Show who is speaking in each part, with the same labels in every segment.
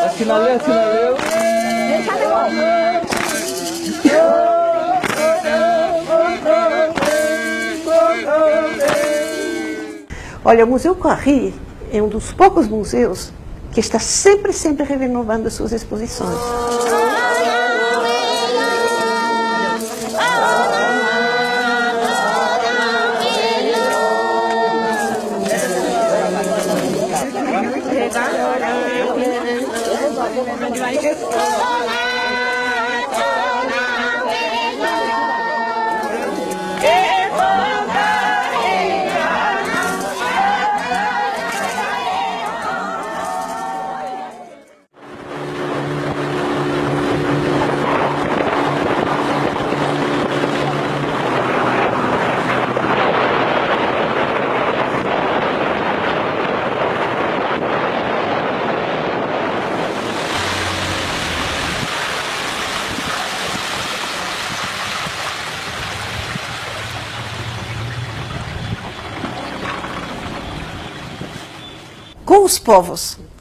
Speaker 1: Assinaleu.
Speaker 2: Olha, o Museu Carré é um dos poucos museus que está sempre renovando suas exposições.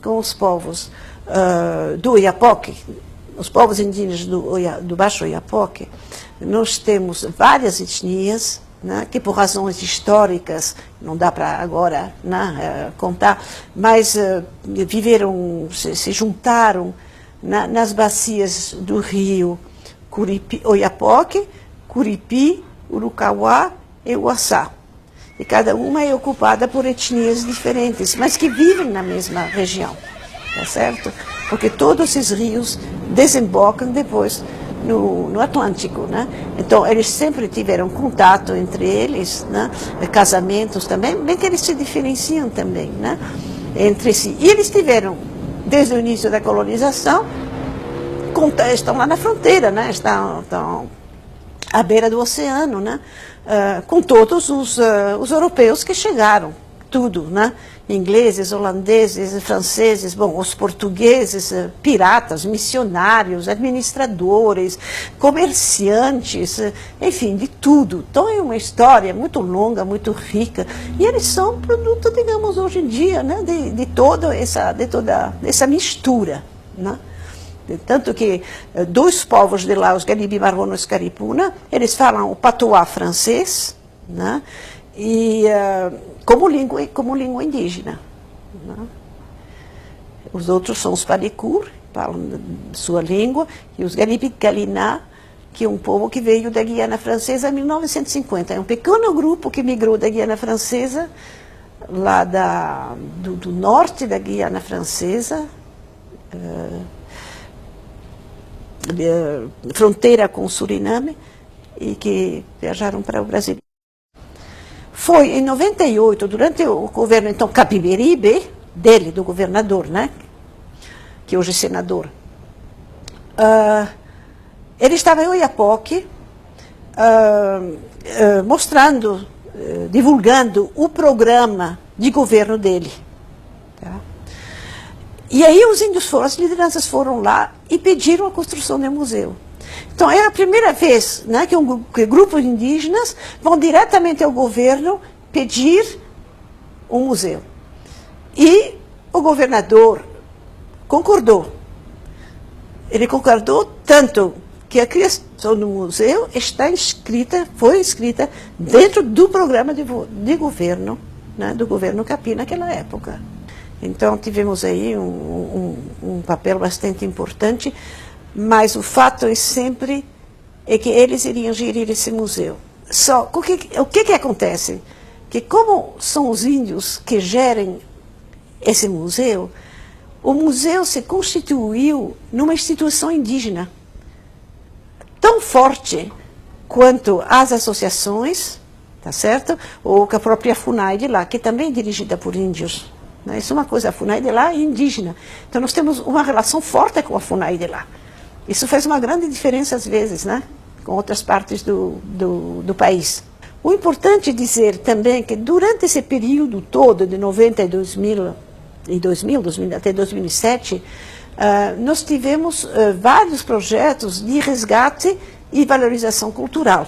Speaker 2: Com os povos do Oiapoque, os povos indígenas do Baixo Oiapoque, nós temos várias etnias, né, que por razões históricas, não dá para agora, né, contar, mas viveram, se juntaram nas bacias do rio Oiapoque, Curipi, Urucauá e Uaçá. E cada uma é ocupada por etnias diferentes, mas que vivem na mesma região, tá certo? Porque todos esses rios desembocam depois no Atlântico, né? Então, eles sempre tiveram contato entre eles, né? Casamentos também, bem que eles se diferenciam também, né? Entre si. E eles tiveram, desde o início da colonização, estão lá na fronteira, né? Estão à beira do oceano, né? Com todos os europeus que chegaram, tudo, né? Ingleses, holandeses, franceses, bom, os portugueses, piratas, missionários, administradores, comerciantes, enfim, de tudo. Então é uma história muito longa, muito rica, e eles são produto, digamos, hoje em dia, né? de toda essa mistura, né? Tanto que dois povos de lá, os Garibi Marrone e os Caripuna, eles falam o patois francês, né? E como língua indígena, né? Os outros são os Paricur, falam sua língua, e os Garibi Galiná, que é um povo que veio da Guiana Francesa em 1950. É um pequeno grupo que migrou da Guiana Francesa, lá do norte da Guiana Francesa, fronteira com o Suriname, e que viajaram para o Brasil. Foi em 98, durante o governo, então, Capiberibe, do governador, né, que hoje é senador, ele estava em Oiapoque, mostrando, divulgando o programa de governo dele. Tá? E aí os índios as lideranças foram lá e pediram a construção de um museu. Então é a primeira vez, né, que grupos indígenas vão diretamente ao governo pedir um museu. E o governador concordou. Ele concordou tanto que a criação do museu foi inscrita dentro do programa de governo, né, do governo Capi naquela época. Então, tivemos aí um papel bastante importante, mas o fato é que eles iriam gerir esse museu. Só, o que acontece? Que como são os índios que gerem esse museu, o museu se constituiu numa instituição indígena, tão forte quanto as associações, tá certo? Ou que a própria FUNAI de lá, que também é dirigida por índios. Isso é uma coisa, a FUNAI de lá é indígena. Então nós temos uma relação forte com a FUNAI de lá. Isso faz uma grande diferença às vezes, né, com outras partes do país. O importante é dizer também que durante esse período todo, de 90 e 2000 até 2007, nós tivemos vários projetos de resgate e valorização cultural.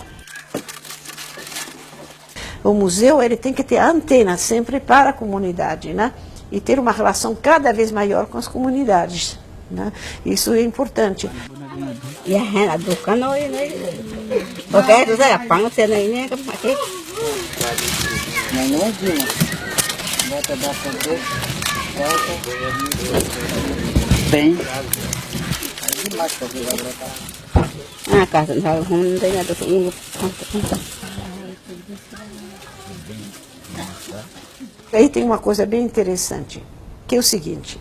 Speaker 2: O museu ele tem que ter antena sempre para a comunidade, né? e ter uma relação cada vez maior com as comunidades, né? Isso é importante.
Speaker 1: Bem.
Speaker 2: Aí tem uma coisa bem interessante, que é o seguinte: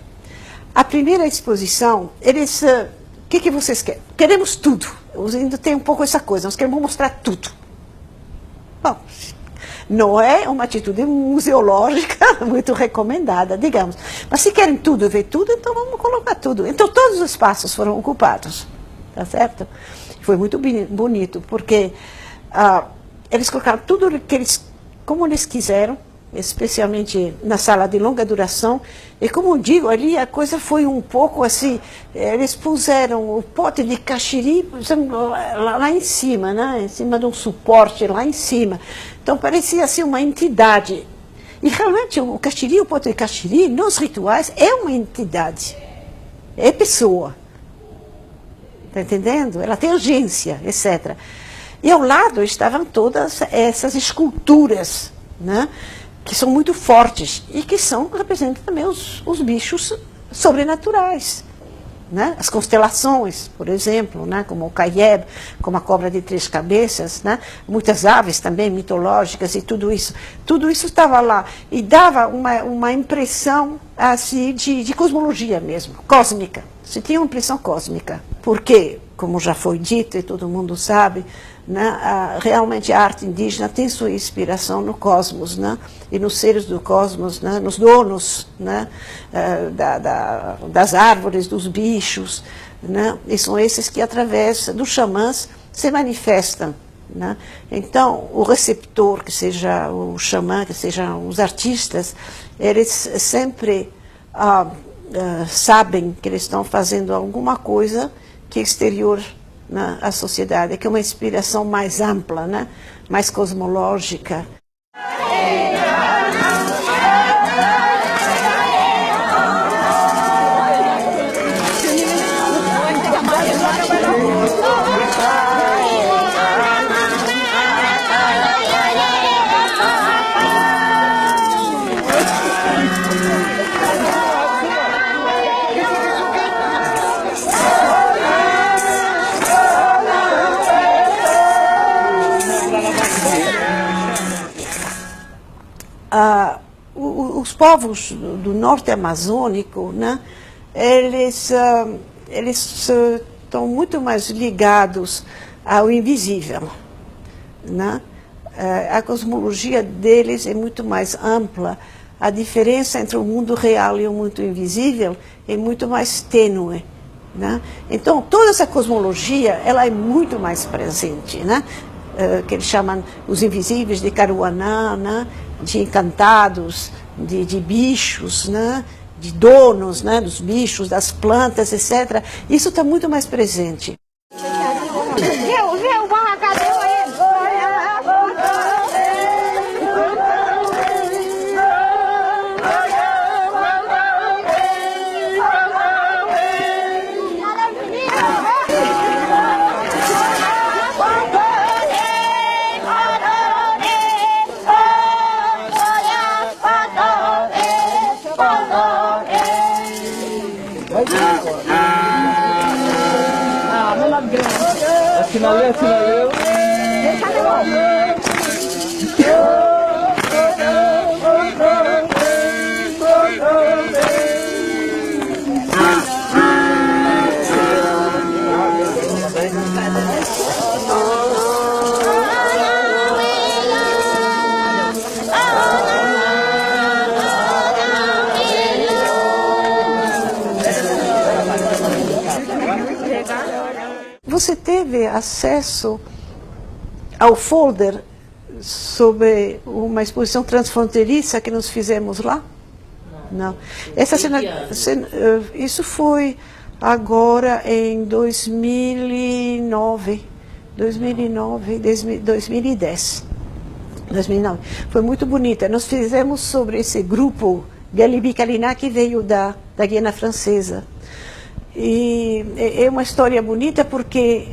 Speaker 2: a primeira exposição, eles, o que vocês querem? Queremos tudo. Ainda tem um pouco essa coisa, nós queremos mostrar tudo. Bom, não é uma atitude museológica muito recomendada, digamos. Mas se querem tudo, ver tudo, então vamos colocar tudo. Então todos os espaços foram ocupados, tá certo? Foi muito bonito, porque eles colocaram tudo que como eles quiseram, especialmente na sala de longa duração. E como digo, ali a coisa foi um pouco assim, eles puseram o pote de caxiri lá em cima, né? Em cima de um suporte lá em cima. Então parecia assim uma entidade. E realmente o caxiri, o pote de caxiri, nos rituais, é uma entidade. É pessoa. Está entendendo? Ela tem urgência, etc. E ao lado estavam todas essas esculturas, né? Que são muito fortes e que representam também os bichos sobrenaturais, né? As constelações, por exemplo, né? Como o Caieb, como a cobra de 3 cabeças, né? Muitas aves também mitológicas e tudo isso estava lá e dava uma impressão assim de cosmologia mesmo, cósmica. Você tinha uma impressão cósmica, porque, como já foi dito e todo mundo sabe, né, realmente a arte indígena tem sua inspiração no cosmos, né, e nos seres do cosmos, né, nos donos, né, das árvores, dos bichos, né, e são esses que, através dos xamãs, se manifestam. Né? Então, o receptor, que seja o xamã, que sejam os artistas, eles sempre sabem que eles estão fazendo alguma coisa que é exterior, né, à sociedade, que é uma inspiração mais ampla, né, mais cosmológica. Os povos do norte amazônico, né, eles estão muito mais ligados ao invisível, né? A cosmologia deles é muito mais ampla, a diferença entre o mundo real e o mundo invisível é muito mais tênue, né? Então, toda essa cosmologia ela é muito mais presente, né? Que eles chamam os invisíveis de Caruanã, né? De encantados, de bichos, né? De donos, né? Dos bichos, das plantas, etc. Isso está muito mais presente.
Speaker 3: Assinaleu.
Speaker 2: Você teve acesso ao folder sobre uma exposição transfronteiriça que nós fizemos lá? Não. Essa cena, isso foi agora em 2009, 2010. 2009. Foi muito bonita. Nós fizemos sobre esse grupo Galibi-Cariná, que veio da Guiana Francesa. E é uma história bonita porque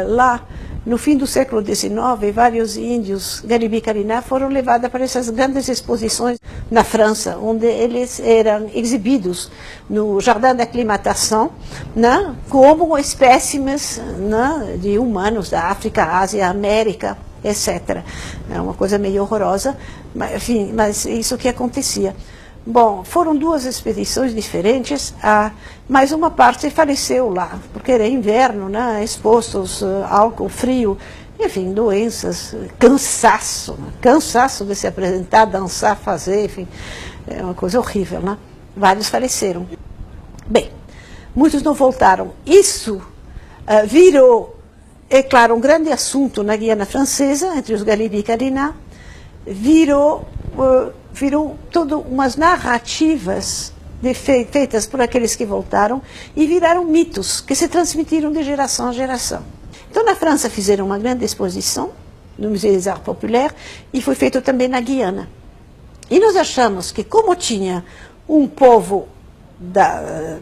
Speaker 2: lá, no fim do século XIX, vários índios Galibi-Cariná foram levados para essas grandes exposições na França, onde eles eram exibidos no Jardim d'Acclimatation, né, como espécimes, né, de humanos da África, Ásia, América, etc. É uma coisa meio horrorosa, mas, enfim, mas isso que acontecia. Bom, foram duas expedições diferentes, mas uma parte faleceu lá, porque era inverno, né, expostos a álcool, frio, enfim, doenças, cansaço de se apresentar, dançar, fazer, enfim, é uma coisa horrível, né? Vários faleceram. Bem, muitos não voltaram. Isso virou, é claro, um grande assunto na Guiana Francesa, entre os Galibi-Cariná, virou todas umas narrativas feitas por aqueles que voltaram e viraram mitos que se transmitiram de geração a geração. Então, na França fizeram uma grande exposição no Musée des Arts Populaires e foi feito também na Guiana. E nós achamos que, como tinha um povo da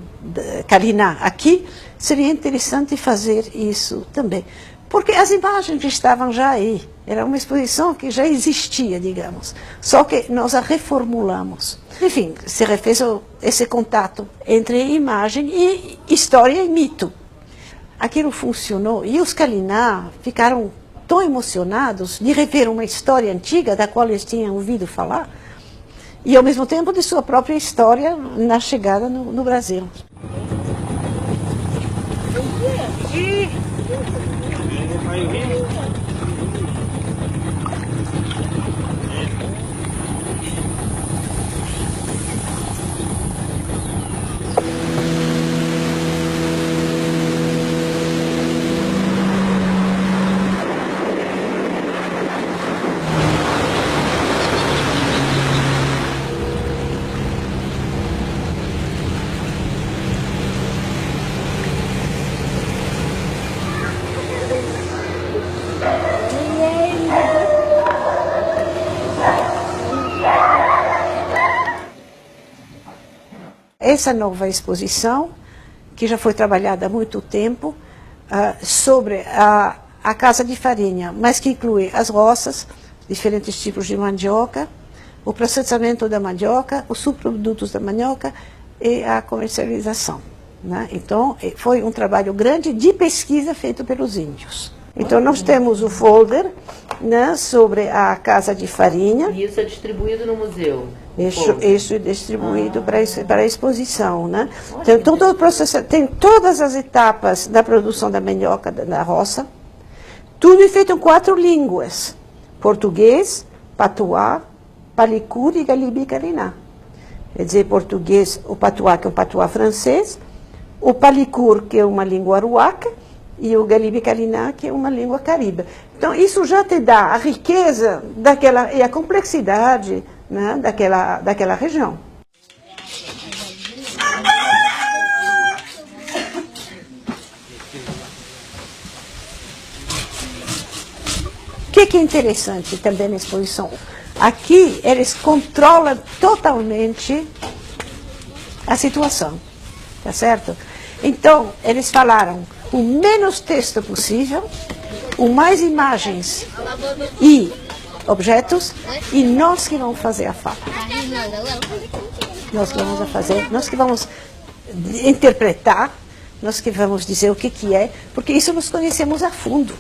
Speaker 2: Cariná aqui, seria interessante fazer isso também. Porque as imagens estavam já aí. Era uma exposição que já existia, digamos. Só que nós a reformulamos. Enfim, se refez esse contato entre imagem e história e mito. Aquilo funcionou e os Cariná ficaram tão emocionados de rever uma história antiga da qual eles tinham ouvido falar e, ao mesmo tempo, de sua própria história na chegada no Brasil. Essa nova exposição, que já foi trabalhada há muito tempo, sobre a casa de farinha, mas que inclui as roças, diferentes tipos de mandioca, o processamento da mandioca, os subprodutos da mandioca e a comercialização, né? Então, foi um trabalho grande de pesquisa feito pelos índios. Então, nós temos o folder, né, sobre a casa de farinha.
Speaker 1: E isso é distribuído no museu?
Speaker 2: Isso é distribuído para a exposição, né? Então, todo o processo, tem todas as etapas da produção da mandioca da roça. Tudo é feito em 4 línguas: português, patuá, palicur e galibi-cariná. Quer dizer, português, o patuá, que é um patuá francês, o palicur, que é uma língua aruaca, e o galibi-cariná, que é uma língua caribe. Então, isso já te dá a riqueza e a complexidade, né, daquela região. O que é interessante também na exposição? Aqui eles controlam totalmente a situação, tá certo? Então, eles falaram o menos texto possível, o mais imagens e objetos, e nós que vamos fazer a fala. Nós que vamos fazer, nós que vamos interpretar, nós que vamos dizer o que é, porque isso nós conhecemos a fundo.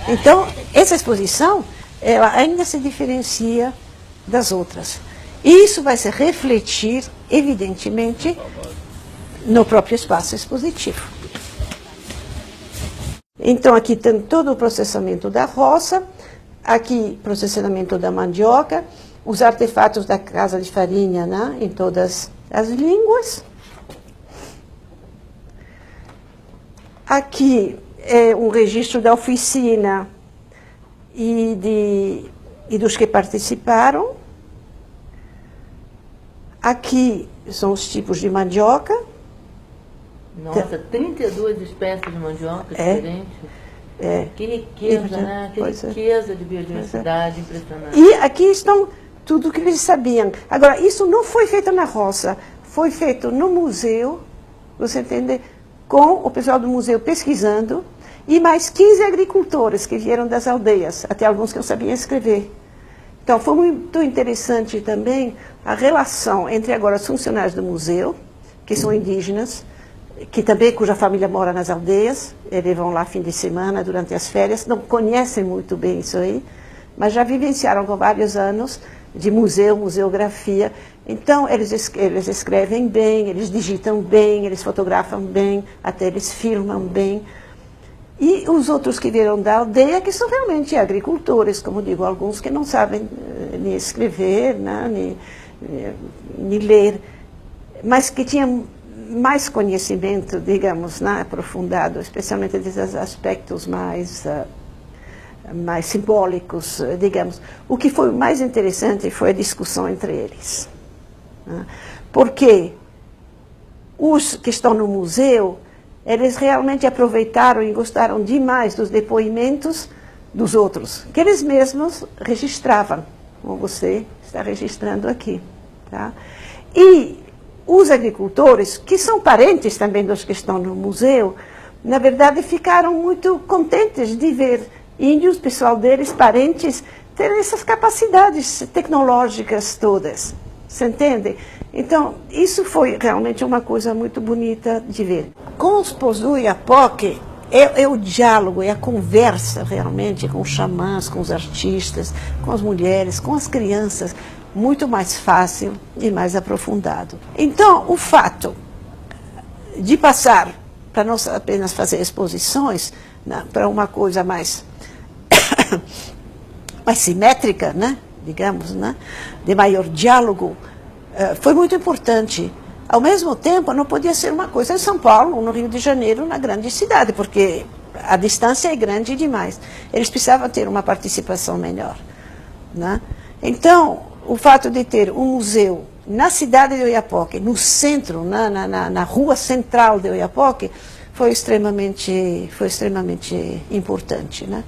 Speaker 2: Então, essa exposição, ela ainda se diferencia das outras. E isso vai se refletir, evidentemente, no próprio espaço expositivo. Então, aqui tem todo o processamento da roça, aqui processamento da mandioca, os artefatos da casa de farinha, né, em todas as línguas. Aqui é um registro da oficina e dos que participaram. Aqui são os tipos de mandioca.
Speaker 1: Nossa, 32 espécies de mandioca diferentes. Que riqueza, né? Que riqueza de biodiversidade impressionante.
Speaker 2: E aqui estão tudo que eles sabiam. Agora, isso não foi feito na roça, foi feito no museu, você entende? Com o pessoal do museu pesquisando, e mais 15 agricultores que vieram das aldeias, até alguns que eu sabia escrever. Então, foi muito interessante também a relação entre agora os funcionários do museu, que são indígenas, que também, cuja família mora nas aldeias, eles vão lá fim de semana, durante as férias, não conhecem muito bem isso aí, mas já vivenciaram por vários anos de museu, museografia. Então, eles escrevem bem, eles digitam bem, eles fotografam bem, até eles filmam bem. E os outros que vieram da aldeia, que são realmente agricultores, como digo, alguns que não sabem nem escrever, né, nem ler, mas que tinham mais conhecimento, digamos, né, aprofundado, especialmente desses aspectos mais simbólicos, digamos. O que foi mais interessante foi a discussão entre eles. Né, porque os que estão no museu, eles realmente aproveitaram e gostaram demais dos depoimentos dos outros, que eles mesmos registravam, como você está registrando aqui. Tá? E os agricultores, que são parentes também dos que estão no museu, na verdade ficaram muito contentes de ver índios, pessoal deles, parentes, terem essas capacidades tecnológicas todas. Você entende? Então, isso foi realmente uma coisa muito bonita de ver. Com os povos do Oiapoque, é o diálogo, é a conversa realmente com os xamãs, com os artistas, com as mulheres, com as crianças, muito mais fácil e mais aprofundado. Então, o fato de passar para não apenas fazer exposições, né, para uma coisa mais, mais simétrica, né, digamos, né, de maior diálogo, foi muito importante. Ao mesmo tempo, não podia ser uma coisa em São Paulo, no Rio de Janeiro, na grande cidade, porque a distância é grande demais. Eles precisavam ter uma participação melhor. Né? Então, o fato de ter um museu na cidade de Oiapoque, no centro, na rua central de Oiapoque, foi extremamente importante. Né?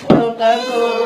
Speaker 1: Cantador.